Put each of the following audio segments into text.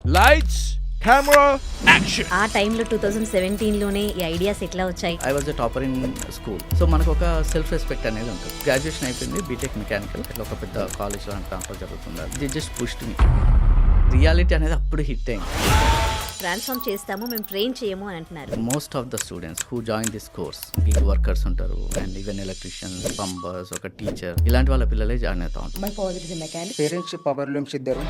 Lights camera action. ఆ టైంలో 2017లోనే ఈ ఐడియాస్ ఎట్లా వచ్చాయి? I was a topper in school. So మనకు ఒక సెల్ఫ్ రెస్పెక్ట్ అనేది ఉంటుంది. గ్రాడ్యుయేషన్ అయిపోయింది, బీటెక్ మెకానికల్, ఇట్లా ఒక పెద్ద కాలేజ్లో ట్రాన్స్ఫర్ జరుగుతుంది. The just pushed me. Reality అనేది అప్పుడు హిట్ అయింది. ట్రాన్స్ఫార్మ్ చేస్తాము, మేము ట్రైన్ చేయము అని అంటున్నారు. Most of the students who join this course gig workers ఉంటారు, అండ్ ఈవెన్ ఎలక్ట్రీషియన్స్, పంబర్స్, ఒక టీచర్, ఇలాంటి వాళ్ళ పిల్లలే జాయిన్ అవుతా ఉంటారు. My father is a mechanic. Parents power looms ఇద్దరు.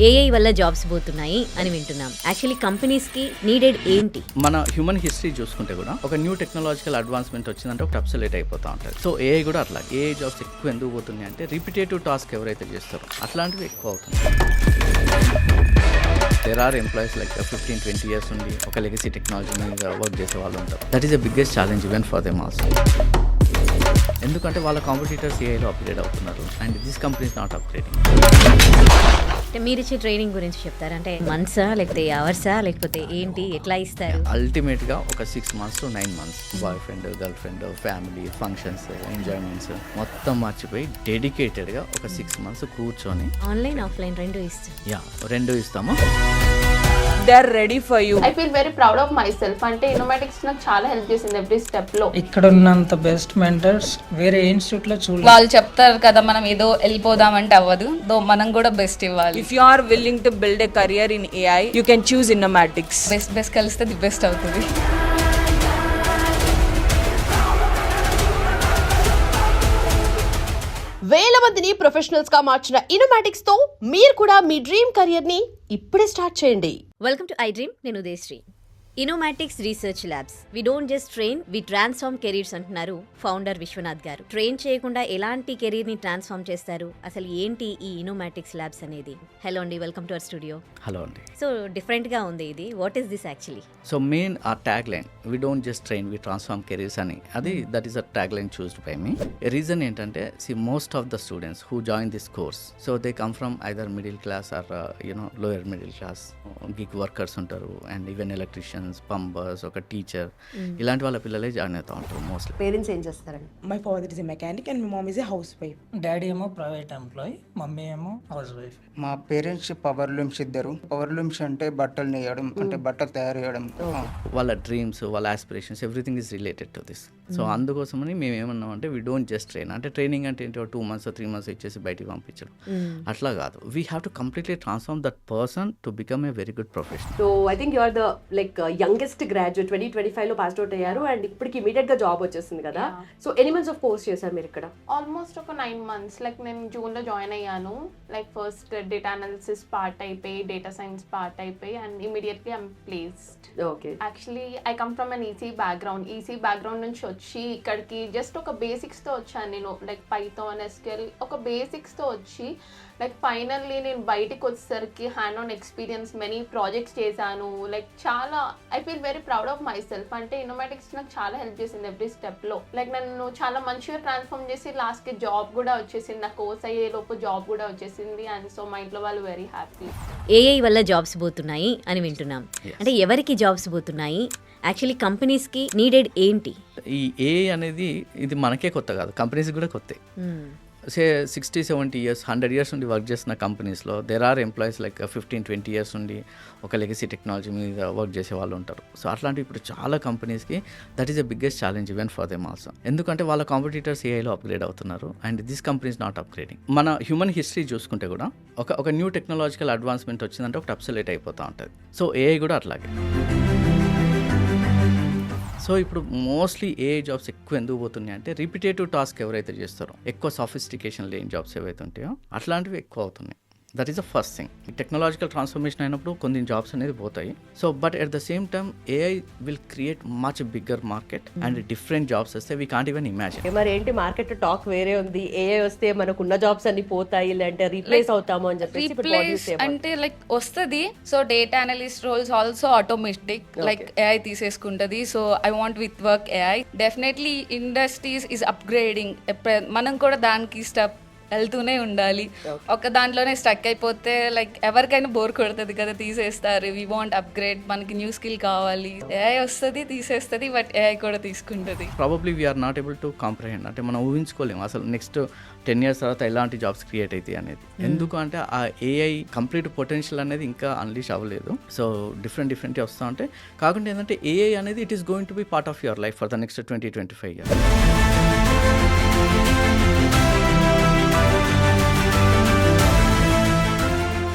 ఏఐ వల్ల జాబ్స్ పోతున్నాయి అని వింటున్నాం. యాక్చువల్లీ కంపెనీస్ కి నీడెడ్ ఏంటి? మన హ్యూమన్ హిస్టరీ చూసుకుంటే కూడా ఒక న్యూ టెక్నాలజికల్ అడ్వాన్స్మెంట్ వచ్చిందంటే ఒక అబ్సల్యూట్ అయిపోతా ఉంటుంది. సో ఏఐ కూడా అట్లా. ఏఐ జాబ్స్ ఎక్కువ ఎందుకు పోతున్నాయి అంటే రిపిటేటివ్ టాస్క్ ఎవరైతే చేస్తారో అట్లాంటివి ఎక్కువ అవుతుంది. There are employees like 15-20 years ఉండి ఒక లెగసీ టెక్నాలజీ మీద వర్క్ చేసే వాళ్ళు ఉంటారు. That is the biggest challenge even for them also. ఎందుకంటే వాళ్ళ కాంపిటీటర్స్ ఏఐలో అప్గ్రేడ్ అవుతున్నారు, and this company is not upgrading. అంటే మీరు ఇచ్చే ట్రైనింగ్ గురించి చెప్తారా? అంటే మంత్సా, లేకపోతే అవర్సా, లేకపోతే ఏంటి, ఎట్లా ఇస్తారు? అల్టిమేట్ గా ఒక 6 months to 9 months boy friend, girl friend, family, functions, enjoyments మొత్తం మర్చిపోయి డెడికేటెడ్ గా ఒక 6 months కూర్చొని ఆన్లైన్ ఆఫ్లైన్ రెండు ఇస్తారు. రెండు ఇస్తాము. They are ready for you. I feel very proud of myself. అంటే ఇన్నోమాటిక్స్ నాకు చాలా హెల్ప్ చేసింది ఎవ్రీ స్టెప్ లో. ఇక్కడ ఉన్నంత బెస్ట్ మెంటర్స్ వేరే ఇన్స్టిట్యూట్ లో చూడాలి. వాళ్ళు చెప్తారు కదా, మనం ఏదో వెళ్ళిపోదామంటే అవ్వదు, మనం కూడా బెస్ట్ ఇవ్వాలి. If you are willing to build a career in AI, you can choose Innomatics. Best కలిస్తే ది బెస్ట్ అవుతుంది. వేల మందిని ప్రొఫెషనల్స్ గా మార్చిన ఇన్నోమాటిక్స్ తో మీరు కూడా మీ డ్రీమ్ కెరియర్ ని ఇప్పుడే స్టార్ట్ చేయండి. Welcome to iDream. నేను Udayasri. Innomatics research labs. We don't just train, we transform careers అంటున్నారు ఫౌండర్ విశ్వనాథ్ గారు. ట్రైన్ చేయకుండా ఎలాంటి కెరీర్ ని ట్రాన్స్ఫార్మ్ చేస్తారు? అసలు ఏంటి ఈ ఇన్నోమాటిక్స్ ల్యాబ్స్ అనేది? హలో అండి, welcome to our studio. Hello అండి. సో డిఫరెంట్ గా ఉంది ఇది. What is this actually? So main uh tag line, we don't just train, we transform careers అని, అది that is a tag line choosed by me. Reason ఏంటంటే most of the students who join this course, so they come from either middle class or lower middle class. Gig workers ఉంటారు, and even electricians, పంబర్స్, ఒక teacher, ఇలాంటి వాళ్ళ పిల్లలే join అవుతా ఉంటారు mostly. Parents ఏం చేస్తారండి? My father is a mechanic and my mom is a housewife. Daddy ఏమో ప్రైవేట్ ఎంప్లాయీ, మమ్మీ ఏమో హౌస్ వైఫ్. మా పేరెంట్స్ పవర్ లూమ్స్ ఇద్దరు. పవర్ లూమ్స్ అంటే బట్టలు నేయడం, అంటే బట్టలు తయారు చేయడం. వాళ్ళ డ్రీమ్స్, వాళ్ళ aspirations, everything is related to this. So అందుకోసమని మేము ఏమన్నాం అంటే వి డోంట్ జస్ట్ ట్రైన్. అంటే ట్రైనింగ్ అంటే ఏంటో 2 months 3 months ఇచ్చేసి బయటికి పంపించడం అట్లా కాదు. We have to completely transform that person to become a very good professional. So I think you are the youngest graduate. 2025 లో పాస్ అవుట్ అయ్యారు అండ్ ఇప్పటికి ఇమీడియట్ గా జాబ్ వచ్చేసింది కదా. So any months of course చేశారు మీరు ఇక్కడ? Almost ఒక 9 months. లైక్ నేను జూన్ లో జాయిన్ అయ్యాను. Like first data analysis part అయిపోయి, డేటా సైన్స్ పార్ట్ అయిపోయి, and immediately I'm placed. Okay. Actually I come from an EC background. EC background నుంచి వచ్చి ఇక్కడికి జస్ట్ ఒక బేసిక్స్ తో వచ్చాను నేను. లైక్ పైథాన్, ఎస్క్యూఎల్ ఒక బేసిక్స్ తో వచ్చి లైక్ ఫైనల్లీ నేను బయటికి వచ్చేసరికి hand on experience, many projects చేశాను. లైక్ చాలా I feel very proud of my self. అంటే ఇన్నోమాటిక్స్ నాకు చాలా హెల్ప్ చేసింది ఎవ్రీ స్టెప్ లో. లైక్ నన్ను చాలా మంచిగా ట్రాన్స్ఫార్మ్ చేసి లాస్ట్ కి జాబ్ కూడా వచ్చేసింది. నా కోర్స్ అయ్యే లోపు జాబ్ కూడా వచ్చేసింది. అండ్ సో మా ఇంట్లో వాళ్ళు వెరీ హ్యాపీ. ఏఐ వల్ల జాబ్స్ పోతున్నాయి అని వింటున్నాం. అంటే ఎవరికి జాబ్స్ పోతున్నాయి? యాక్చువల్లీ కంపెనీస్ కి నీడెడ్ ఏంటి? ఈ ఏఐ అనేది ఇది మనకే కొత్త కాదు, కంపెనీస్ కూడా కొత్త. సే 60-70 years 100 years నుండి వర్క్ చేసిన కంపెనీస్లో there are employees like 15-20 years నుండి ఒక లెగసీ టెక్నాలజీ మీద వర్క్ చేసే వాళ్ళు ఉంటారు. సో అట్లాంటి ఇప్పుడు చాలా కంపెనీస్కి that is the biggest challenge even for them also. ఎందుకంటే వాళ్ళ కాంపిటీటర్స్ ఏఐలో అప్గ్రేడ్ అవుతున్నారు, and this company is not upgrading. మన హ్యూమన్ హిస్టరీ చూసుకుంటే కూడా ఒక న్యూ టెక్నాలజికల్ అడ్వాన్స్మెంట్ వచ్చిందంటే ఒక అబ్సల్యూట్ అయిపోతూ ఉంటుంది. సో ఏఐ కూడా అట్లాగే. సో ఇప్పుడు మోస్ట్లీ ఏఐ జాబ్స్ ఎక్కువ ఎందుకు పోతున్నాయి అంటే రిపిటేటివ్ టాస్క్ ఎవరైతే చేస్తారో, ఎక్కువ సాఫిస్టికేషన్ లేని జాబ్స్ ఏవైతే ఉంటాయో అట్లాంటివి ఎక్కువ అవుతున్నాయి. That is the first thing. Technological transformation అయినప్పుడు కొన్ని జాబ్స్ అనేది పోతాయి. So but at the same time AI will create much bigger market and different jobs వస్తే వీ కాంట్ ఈవెన్ ఇమాజిన్. మరి ఏంటి మార్కెట్ టాక్ వేరే ఉంది. ఏఐ వస్తే మనకున్న జాబ్స్ అన్ని పోతాయి, లేదంటే రీప్లేస్ అవుతాము అని చెప్పేసి. రీప్లేస్ అంటే లైక్ వస్తుంది. So data analyst roles also automatic, like AI తీసేసుకుంటది. So I want with work AI. Definitely industries is upgrading. మనం కూడా దానికి వెళ్తూనే ఉండాలి. ఒక దాంట్లోనే స్టక్ అయిపోతే లైక్ ఎవరికైనా బోర్ కొడుతుంది కదా, తీసేస్తారు. వి వాంట్ అప్గ్రేడ్, మనకి న్యూ స్కిల్ కావాలి. ఏఐ వస్తుంది తీసేస్తుంది, బట్ ఏఐ కూడా తీసుకుంటుంది. Probably we are not able to comprehend, అంటే మనం ఊహించుకోలేము అసలు నెక్స్ట్ 10 years తర్వాత ఎలాంటి జాబ్స్ క్రియేట్ అవుతాయి అనేది. ఎందుకు అంటే ఆ ఏఐ కంప్లీట్ పొటెన్షియల్ అనేది ఇంకా అన్లీష్ అవ్వలేదు. సో డిఫరెంట్ వస్తూ ఉంటాయి. కాకుండా ఏంటంటే ఏఐ అనేది it is going to be part of your life for the next 20-25 years.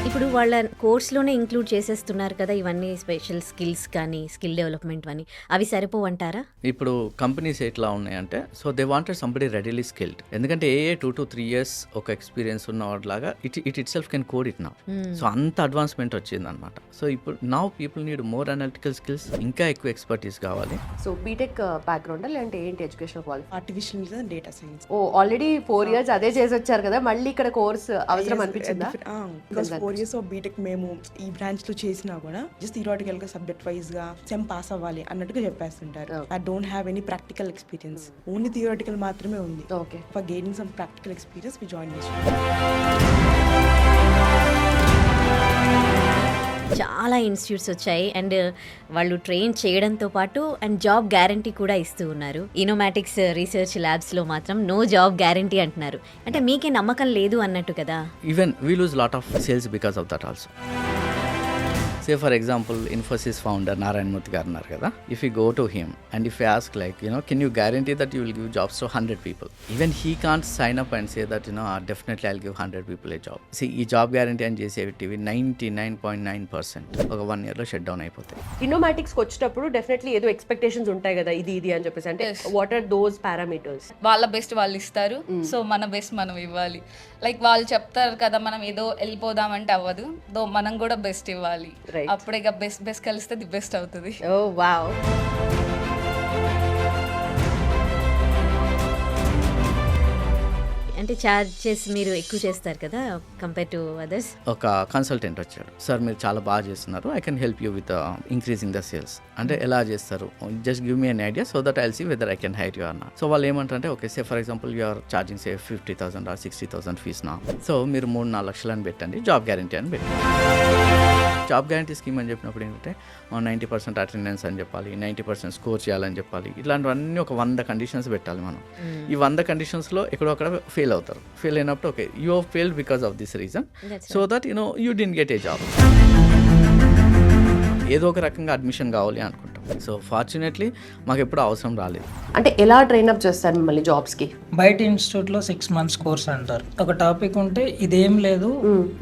ఇప్పుడు వాళ్ళ కోర్స్లోనే ఇంక్లూడ్ చేసేస్తున్నారు కదా ఇవన్నీ, స్పెషల్ స్కిల్స్ కానీ స్కిల్ డెవలప్మెంట్ అని, అవి సరిపోవంటారా? ఇప్పుడు కంపెనీస్ ఎట్లా ఉన్నాయంటే, so they wanted somebody readily skilled. ఎందుకంటే ఏ 2 to 3 years ఒక ఎక్స్పీరియన్స్ ఉన్న వాటిలాగా itself can code it now. So అంత అడ్వాన్స్మెంట్ వచ్చింది అనమాట. సో ఇప్పుడు now people need more analytical skills, ఇంకా ఎక్కువ ఎక్స్పర్టీస్ కావాలి. సో బీటెక్ బ్యాక్గ్రౌండ్ లేదంటే ఏంటి education qualify? Artificial intelligence, data science. Oh already 4 years అదే చేసి వచ్చారు కదా, మళ్ళీ ఇక్కడ కోర్స్ అవసరం అనిపించిందా? బికాస్ 4 years ఆఫ్ బీటెక్ మేము ఈ బ్రాంచ్ లో చేసినా కూడా జస్ట్ థియరిటికల్ గా సబ్జెక్ట్ వైజ్ గా సెమ్ పాస్ అవ్వాలి అన్నట్టుగా చెప్పేస్తుంటారు. I don't have any practical experience, only theoretical మాత్రమే ఉంది. Okay, for gaining some practical experience we join చేసాం. చాలా ఇన్స్టిట్యూట్స్ వచ్చాయి అండ్ వాళ్ళు ట్రైన్ చేయడంతో పాటు అండ్ జాబ్ గ్యారంటీ కూడా ఇస్తూ ఉన్నారు. ఇనోమాటిక్స్ రీసెర్చ్ ల్యాబ్స్లో మాత్రం నో జాబ్ గ్యారంటీ అంటున్నారు. అంటే మీకే నమ్మకం లేదు అన్నట్టు కదా? Even we lose lot of sales because of that also. Say for example Infosys founder Narayana Murthy గారు ఉన్నారు కదా, if you go to him and if you ask like can you guarantee that you will give jobs to 100 people, even he can't sign up and say that definitely I will give 100 people a job. ఈ job guarantee అని చేసేవి 99.9% ఒక 1 year లో shut down అయిపోతాయి. ఇన్నోమాటిక్స్కి వచ్చేటప్పుడు definitely ఏదో expectations ఉంటాయి కదా, ఇది అని చెప్పేసి. అంటే వాట్ ఆర్ దోస్ పారామీటర్స్? వాళ్ళ బెస్ట్ వాళ్ళు ఇస్తారు, సో మన బెస్ట్ మనం ఇవ్వాలి. లైక్ వాళ్ళు చెప్తారు కదా, మనం ఏదో వెళ్ళిపోదామంటే అవ్వదు, దో మనం కూడా బెస్ట్ ఇవ్వాలి. అప్పుడే ఇక బెస్ట్ కలిస్తే ది బెస్ట్ అవుతుంది. ఓ వావ్. అంటే ఛార్జెస్ మీరు ఎక్కువ చేస్తారు కదా కంపేర్ టు అదర్స్? ఒక కన్సల్టెంట్ వచ్చాడు, సార్ మీరు చాలా బాగా చేస్తున్నారు, I can help you with increasing the sales. అంటే ఎలా చేస్తారు, just give me an idea so that I'll see whether I can hire you or not. So వాళ్ళు ఏమంటారంటే, okay say for example you are charging say 50,000 or 60,000 fees నా, so మీరు 3-4 లక్షలు అని పెట్టండి, జాబ్ గ్యారంటీ అని పెట్టండి. జాబ్ గ్యారంటీ స్కీమ్ అని చెప్పినప్పుడు ఏంటంటే 90% అటెండెన్స్ అని చెప్పాలి, 90% స్కోర్ చేయాలని చెప్పాలి, ఇట్లాంటివన్నీ ఒక 100 కండిషన్స్ పెట్టాలి మనం. ఈ 100 కండిషన్స్లో ఎక్కడో అక్కడ ఫెయిల్ అవుతారు. ఫెయిల్ అయినప్పుడు okay you have failed because of this reason, so that you didn't get a job. ఏదో ఒక రకంగా అడ్మిషన్ కావాలి అనుకుంటాం. సో ఫార్చునేట్లీ మాకు ఎప్పుడు అవసరం రాలేదు. అంటే ఎలా ట్రైన్ అప్ చేస్తారు మిమ్మల్ని జాబ్స్కి? బయట ఇన్స్టిట్యూట్లో 6 months కోర్స్ అంటారు. ఒక టాపిక్ ఉంటే ఇదేం లేదు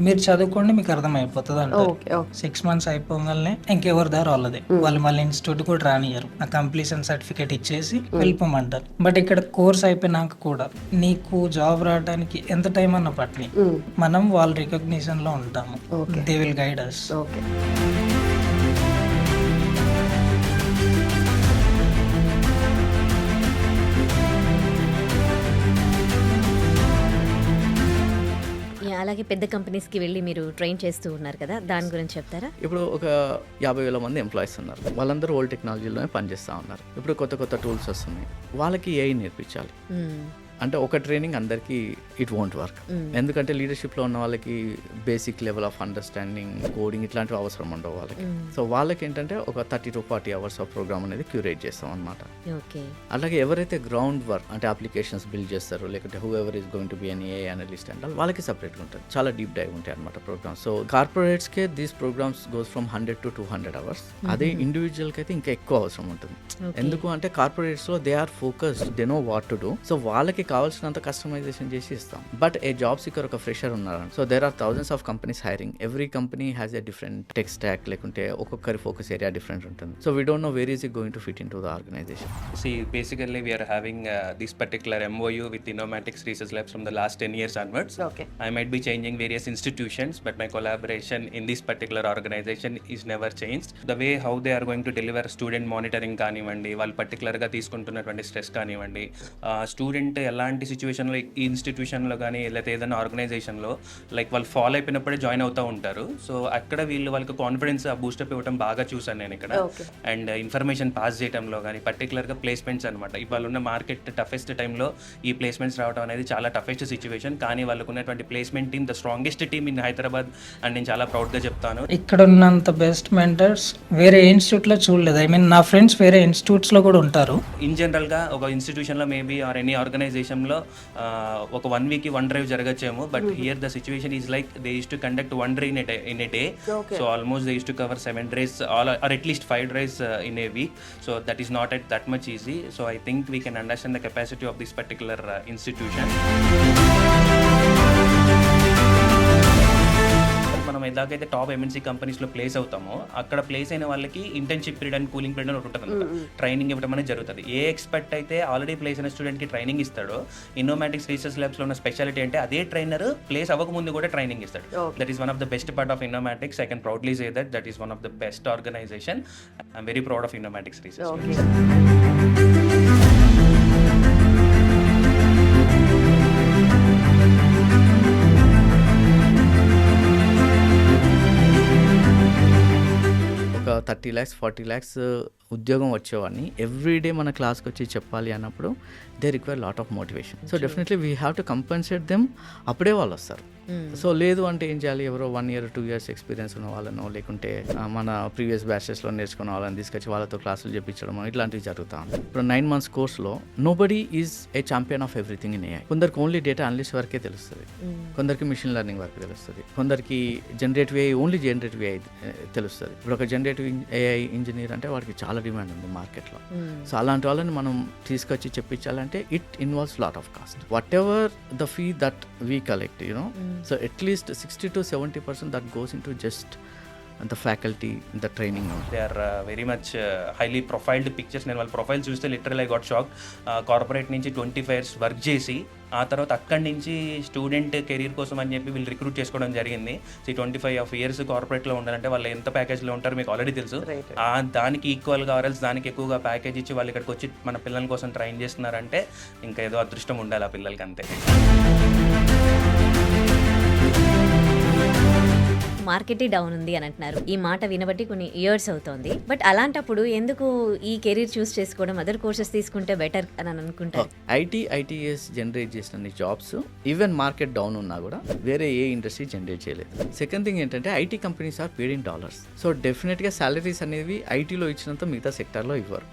మీరు చదువుకోండి మీకు అర్థమైపోతుంది అంటారు. 6 months అయిపోగానే ఇంకెవరి దారి వాళ్ళది, వాళ్ళు మళ్ళీ ఇన్స్టిట్యూట్ కూడా రానియరు, ఆ కంప్లీషన్ సర్టిఫికేట్ ఇచ్చేసి వెళ్ళిపోమంటారు. బట్ ఇక్కడ కోర్స్ అయిపోయినాక కూడా నీకు జాబ్ రావడానికి ఎంత టైం అన్న పట్టిని మనం వాళ్ళ రికగ్నిషన్ లో ఉంటాము. They will guide us. Okay. అలాగే పెద్ద కంపెనీస్కి వెళ్ళి మీరు ట్రైన్ చేస్తూ ఉన్నారు కదా, దాని గురించి చెప్తారా? ఇప్పుడు ఒక 50,000 మంది ఎంప్లాయీస్ ఉన్నారు, వాళ్ళందరూ ఓల్డ్ టెక్నాలజీలోనే పనిచేస్తూ ఉన్నారు. ఇప్పుడు కొత్త టూల్స్ వస్తున్నాయి, వాళ్ళకి ఏఐ నేర్పించాలి. అంటే ఒక ట్రైనింగ్ అందరికీ ఇట్ వోంట్ వర్క్. ఎందుకంటే లీడర్షిప్లో ఉన్న వాళ్ళకి basic level of understanding, coding ఇట్లాంటివి అవసరం ఉండవు వాళ్ళకి. సో వాళ్ళకి ఏంటంటే ఒక 30 to 40 hours ఆఫ్ ప్రోగ్రామ్ అనేది క్యూరేట్ చేస్తాం అనమాట. అలాగే ఎవరైతే గ్రౌండ్ వర్క్ అంటే అప్లికేషన్స్ బిల్డ్ చేస్తారో, లేకపోతే whoever is going to be an AI analyst అంటే వాళ్ళకి సపరేట్గా ఉంటుంది, చాలా డీప్ డైవ్ ఉంటాయి అనమాట ప్రోగ్రామ్స్. సో కార్పొరేట్స్కే these programmes goes from 100 to 200 hours. అదే ఇండివిజువల్కి అయితే ఇంకా ఎక్కువ అవసరం ఉంటుంది. ఎందుకు అంటే కార్పొరేట్స్లో they are focused, they know what to do. So వాళ్ళకి కావాల్సినంత కస్టమైజేషన్ చేసి ఇస్తాం. బట్ ఏ జాబ్ సీకర్ ఒక ఫ్రెషర్ ఉన్నారు, so there are thousands of companies hiring. Every company has a different tech stack, లేకుంటే ఒక్కొక్కరి ఫోకస్ ఏరియా డిఫరెంట్ ఉంటుంది. So we don't know where is it going to fit in to the organisation. See, basically we are having this particular MOU with Innomatics Research Labs from the last 10 years onwards. Okay. I might be changing various institutions, but my collaboration in this particular organization is never changed. The way how they are going to deliver student monitoring కానివ్వండి, వాళ్ళు పర్టికులర్గా తీసుకుంటున్నటువంటి stress కానివ్వండి, student ఎలాంటి సిచ్యువేషన్లో ఈ ఇన్స్టిట్యూషన్లో కానీ లేకపోతే ఏదైనా ఆర్గనైజేషన్లో లైక్ వాళ్ళు ఫాలో అయిపోయినప్పుడే జాయిన్ అవుతూ ఉంటారు. సో అక్కడ వాళ్ళకి కాన్ఫిడెన్స్ బూస్టప్ ఇవ్వడం బాగా చూసాను నేను ఇక్కడ. అండ్ ఇన్ఫర్మేషన్ పాస్ చేయడంలో కానీ పర్టికులర్గా ప్లేస్మెంట్స్ అనమాట. ఇవాళ ఉన్న మార్కెట్ టఫెస్ట్ టైంలో ఈ ప్లేస్మెంట్స్ రావడం అనేది చాలా టఫెస్ట్ సిచ్యువేషన్. కానీ వాళ్ళకు ఉన్నటువంటి placement team the strongest team in Hyderabad and నేను చాలా ప్రౌడ్గా చెప్తాను. ఇక్కడ ఉన్నంత బెస్ట్ మెంటర్స్ వేరే ఇన్స్టిట్యూట్లో చూడలేదు. ఐ మీన్ నా ఫ్రెండ్స్ వేరే ఇన్స్టిట్యూట్స్లో కూడా ఉంటారు. ఇన్ జనరల్గా ఒక ఇన్స్టిట్యూషన్లో మేబీ ఆర్ ఎనీ ఆర్గనైజేషన్లో ఒక 1 week 1 drive జరగచ్చేమో. But here the situation is like they use to conduct 1 drive in a day. So almost they used to cover 7 drives or at least 5 drives in a week. So that is not that much easy. So I think we can understand the capacity of this particular institution. మనం ఎలాగైతే top MNC కంపెనీస్లో place అవుతామో అక్కడ place అయిన వాళ్ళకి internship period and cooling period అని ఒకటి ఉంటుంది. ట్రైనింగ్ ఇవ్వడం అనేది జరుగుతుంది. ఏ ఎక్స్పర్ట్ అయితే ఆల్రెడీ ప్లేస్ అయిన స్టూడెంట్కి ట్రైనింగ్ ఇస్తాడో, ఇన్నోమాటిక్స్ రీసెర్చ్ ల్యాబ్స్లో ఉన్న స్పెషాలిటీ అంటే అదే ట్రైనర్ ప్లేస్ అవ్వకముందు కూడా ట్రైనింగ్ ఇస్తాడు. That is one of the best part of Innomatics. I can proudly say that is one of the best organisation. I'm very proud of Innomatics research. ఒక 30 lakhs 40 lakhs ఉద్యోగం వచ్చేవాడిని everyday మన క్లాస్కి వచ్చి చెప్పాలి అన్నప్పుడు they require lot of motivation. So definitely we have to compensate them. అప్పుడే వాళ్ళు వస్తారు. సో లేదు అంటే ఏం చేయాలి, ఎవరో 1 year 2 years ఎక్స్పీరియన్స్ ఉన్న వాళ్ళనో లేకుంటే మన ప్రీవియస్ బ్యాచెస్లో నేర్చుకున్న వాళ్ళని తీసుకొచ్చి వాళ్ళతో క్లాసులు చెప్పించడం ఇట్లాంటివి జరుగుతూ ఉంటాయి. ఇప్పుడు 9 months కోర్స్లో nobody is a champion of everything in AI. కొందరికి ఓన్లీ డేటా అనలిస్ట్ వరకే తెలుస్తుంది, కొందరికి మిషన్ లెర్నింగ్ వరకు తెలుస్తుంది, కొందరికి generative AI only generative AI తెలుస్తుంది. ఇప్పుడు ఒక జనరేటివ్ ఏఐ ఇంజనీర్ అంటే వాడికి చాలా డిమాండ్ ఉంది మార్కెట్లో. సో అలాంటి వాళ్ళని మనం తీసుకొచ్చి చెప్పించాలంటే it involves lot of cost. Whatever the fee that we collect, you know, so at least 60 to 70% that goes into just the faculty, the training. They are very much highly profiled pictures. నేను వాళ్ళ profile చూస్తే literal I got shock. Corporate నుంచి 25 years work చేసి ఆ తర్వాత అక్కడి నుంచి student career కోసం అని చెప్పి వీళ్ళు రిక్రూట్ చేసుకోవడం జరిగింది. సో 25 years కార్పొరేట్లో ఉండాలంటే వాళ్ళు ఎంత ప్యాకేజ్లో ఉంటారో మీకు ఆల్రెడీ తెలుసు. దానికి ఈక్వల్గా ఆర్ఎల్స్ దానికి ఎక్కువగా ప్యాకేజ్ ఇచ్చి వాళ్ళు ఇక్కడికి వచ్చి మన పిల్లల కోసం ట్రైన్ చేస్తున్నారంటే ఇంకా ఏదో అదృష్టం ఉండాలి ఆ పిల్లలకి, అంతే. మార్కెటే డౌన్ ఉంది అని అంటున్నారు. ఈ మాట వినబట్టి కొన్ని ఇయర్స్ అవుతోంది. బట్ అలాంటప్పుడు ఎందుకు ఈ కెరీర్ చూస్ చేసుకోవడం, అదర్ కోర్సెస్ తీసుకుంటే బెటర్ అని అనుకుంటారు? ఐటీఎస్ జనరేట్ చేసిన జాబ్స్ ఈవెన్ మార్కెట్ డౌన్ ఉన్నా కూడా వేరే ఏ ఇండస్ట్రీ జనరేట్ చేయలేదు. సెకండ్ థింగ్ ఏంటంటే IT companies are paid in $. So డెఫినెట్గా సాలరీస్ అనేవి ఐటీలో ఇచ్చినంత మిగతా సెక్టార్లో ఇవ్వరు.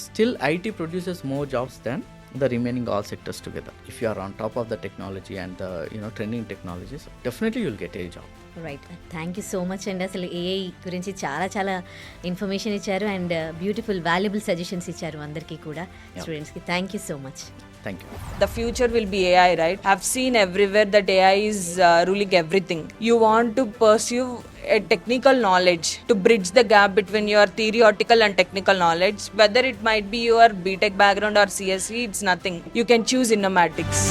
Still IT produces more jobs than the remaining all sectors together. If you are on top of the technology and the trending technologies, definitely you'll get a job. Right, thank you so much అండి. అసలు AI గురించి చాలా చాలా information ఇచ్చారు and beautiful valuable suggestions ఇచ్చారు అందరికీ కూడా, స్టూడెంట్స్కి. Thank you so much. Thank you. The future will be AI, right? I've seen everywhere that AI is ruling everything. You want to pursue a technical knowledge to bridge the gap between your theoretical and technical knowledge. Whether it might be your BTech background or CSE, it's nothing. You can choose Innomatics.